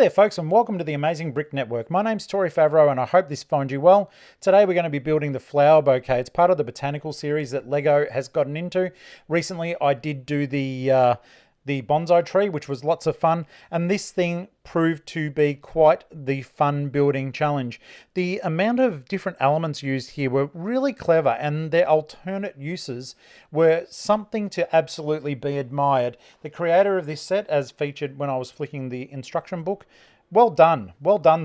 there folks, and welcome to the Amazing Brick Network. My name's Tori Favreau and I hope this finds you well. Today we're going to be building the flower bouquet. It's part of the Botanical series that Lego has gotten into. Recently I did do the bonsai tree, which was lots of fun, and this thing proved to be quite the fun building challenge. The amount of different elements used here were really clever, and their alternate uses were something to absolutely be admired. The creator of this set, as featured when I was flicking the instruction book, well done,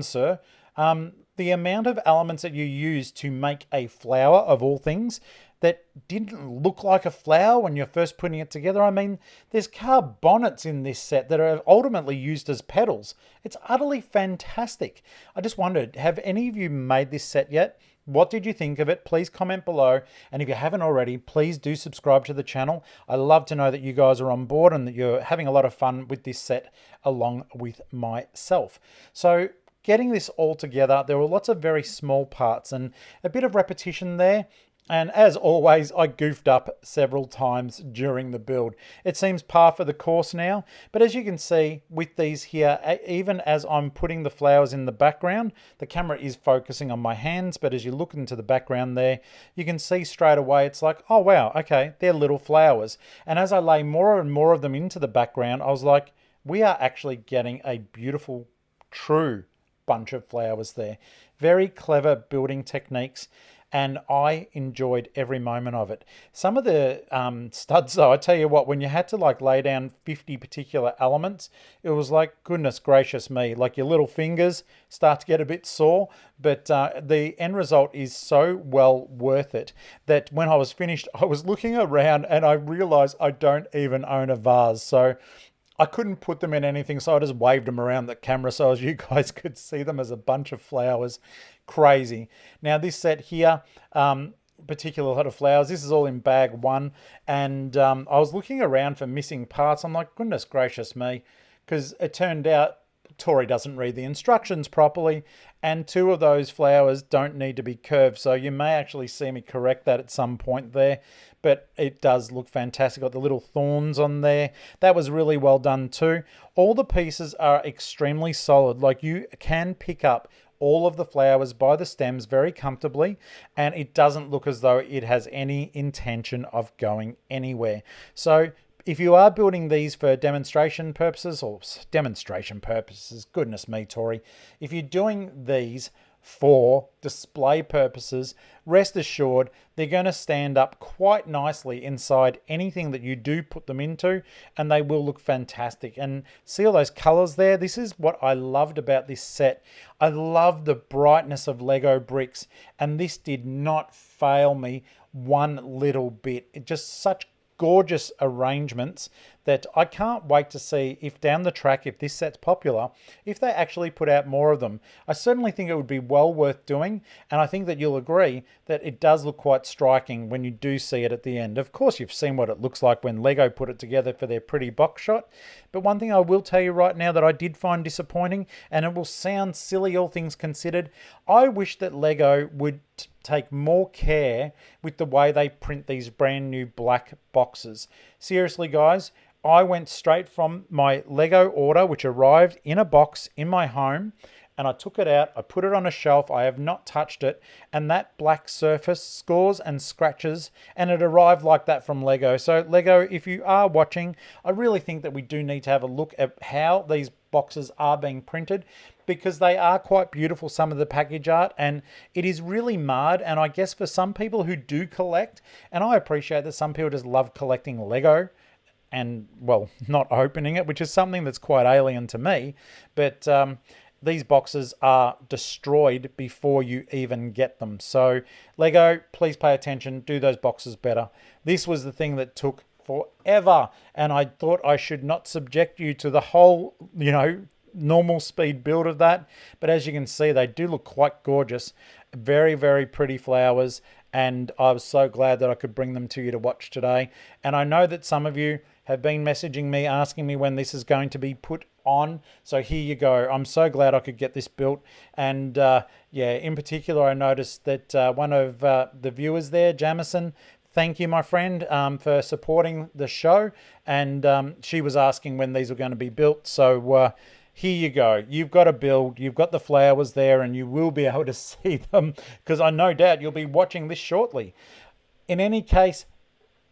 sir. The amount of elements that you used to make a flower, of all things, that didn't look like a flower when you're first putting it together. I mean, there's car bonnets in this set that are ultimately used as petals. It's utterly fantastic. I just wondered, have any of you made this set yet? What did you think of it? Please comment below. And if you haven't already, please do subscribe to the channel. I love to know that you guys are on board and that you're having a lot of fun with this set along with myself. So getting this all together, there were lots of very small parts and a bit of repetition there. And as always, I goofed up several times during the build. It seems par for the course now, but as you can see with these here, even as I'm putting the flowers in the background, the camera is focusing on my hands, but as you look into the background there, you can see straight away, it's like, oh wow, okay, they're little flowers. And as I lay more and more of them into the background, I was like, we are actually getting a beautiful, true bunch of flowers there. Very clever building techniques, and I enjoyed every moment of it. Some of the studs though, I tell you what, when you had to like lay down 50 particular elements, it was like, goodness gracious me, like your little fingers start to get a bit sore, but the end result is so well worth it that when I was finished, I was looking around and I realized I don't even own a vase. So I couldn't put them in anything, so I just waved them around the camera so as you guys could see them as a bunch of flowers. Crazy. Now this set here, particular lot of flowers, this is all in bag one, and I was looking around for missing parts. I'm like, goodness gracious me, because it turned out Tori doesn't read the instructions properly, and two of those flowers don't need to be curved, so you may actually see me correct that at some point there, but it does look fantastic. Got the little thorns on there. That was really well done too. All the pieces are extremely solid, like you can pick up all of the flowers by the stems very comfortably, and it doesn't look as though it has any intention of going anywhere. So if you are building these for demonstration purposes, goodness me, Tori, if you're doing these for display purposes, rest assured they're going to stand up quite nicely inside anything that you do put them into, and they will look fantastic. And see all those colors there? This is what I loved about this set. I love the brightness of Lego bricks, and this did not fail me one little bit. It just such gorgeous arrangements that I can't wait to see if down the track, if this set's popular, if they actually put out more of them. I certainly think it would be well worth doing, and I think that you'll agree that it does look quite striking when you do see it at the end. Of course, you've seen what it looks like when Lego put it together for their pretty box shot, but one thing I will tell you right now that I did find disappointing, and it will sound silly all things considered, I wish that Lego would take more care with the way they print these brand new black boxes. Seriously guys, I went straight from my Lego order, which arrived in a box in my home, and I took it out, I put it on a shelf, I have not touched it, and that black surface scores and scratches, and it arrived like that from Lego. So Lego, if you are watching, I really think that we do need to have a look at how these boxes are being printed, because they are quite beautiful, some of the package art, and it is really marred. And I guess for some people who do collect, and I appreciate that some people just love collecting Lego and, well, not opening it, which is something that's quite alien to me, but these boxes are destroyed before you even get them. So Lego, please pay attention, do those boxes better. This was the thing that took forever, and I thought I should not subject you to the whole, normal speed build of that, but as you can see, they do look quite gorgeous. Very, very pretty flowers, and I was so glad that I could bring them to you to watch today. And I know that some of you have been messaging me asking me when this is going to be put on, so here you go. I'm so glad I could get this built. And yeah, in particular I noticed that one of the viewers there, Jamison, thank you, my friend, for supporting the show, and she was asking when these were going to be built. So here you go. You've got a build, you've got the flowers there, and you will be able to see them because I no doubt you'll be watching this shortly. In any case,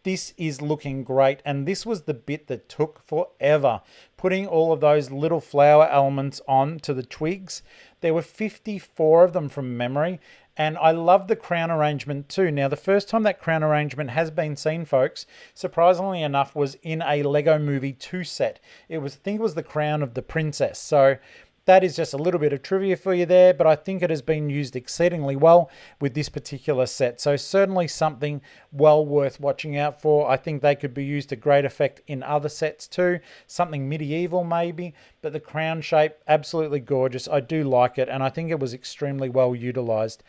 this is looking great, and this was the bit that took forever. Putting all of those little flower elements on to the twigs. There were 54 of them from memory, and I love the crown arrangement too. Now, the first time that crown arrangement has been seen, folks, surprisingly enough, was in a Lego Movie 2 set. I think it was the crown of the princess. So that is just a little bit of trivia for you there, but I think it has been used exceedingly well with this particular set. So certainly something well worth watching out for. I think they could be used to great effect in other sets too. Something medieval maybe, but the crown shape, absolutely gorgeous. I do like it, and I think it was extremely well utilized.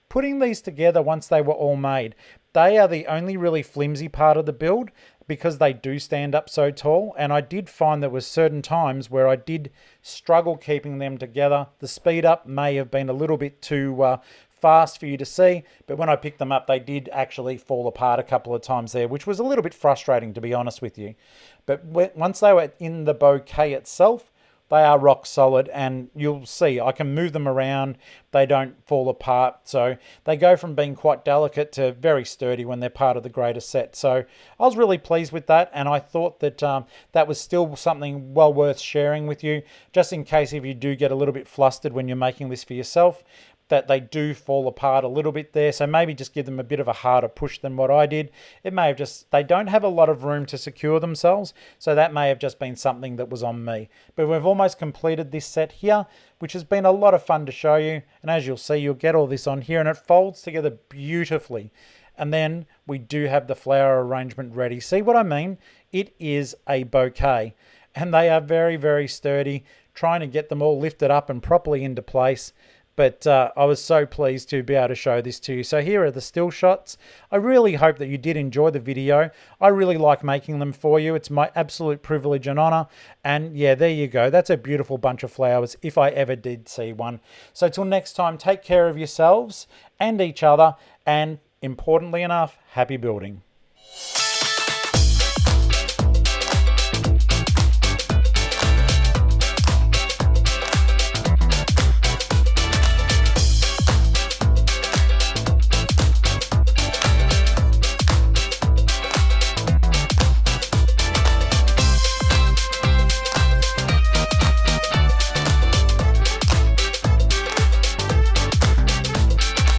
Putting these together once they were all made, they are the only really flimsy part of the build because they do stand up so tall, and I did find there were certain times where I did struggle keeping them together. The speed up may have been a little bit too fast for you to see, but when I picked them up, they did actually fall apart a couple of times there, which was a little bit frustrating, to be honest with you. But once they were in the bouquet itself, they are rock solid, and you'll see I can move them around. They don't fall apart. So they go from being quite delicate to very sturdy when they're part of the greater set. So I was really pleased with that, and I thought that that was still something well worth sharing with you, just in case if you do get a little bit flustered when you're making this for yourself, that they do fall apart a little bit there. So maybe just give them a bit of a harder push than what I did. It may have just, they don't have a lot of room to secure themselves. So that may have just been something that was on me. But we've almost completed this set here, which has been a lot of fun to show you. And as you'll see, you'll get all this on here, and it folds together beautifully. And then we do have the flower arrangement ready. See what I mean? It is a bouquet, and they are very, very sturdy, trying to get them all lifted up and properly into place. But I was so pleased to be able to show this to you. So here are the still shots. I really hope that you did enjoy the video. I really like making them for you. It's my absolute privilege and honor. And yeah, there you go. That's a beautiful bunch of flowers if I ever did see one. So till next time, take care of yourselves and each other. And importantly enough, happy building.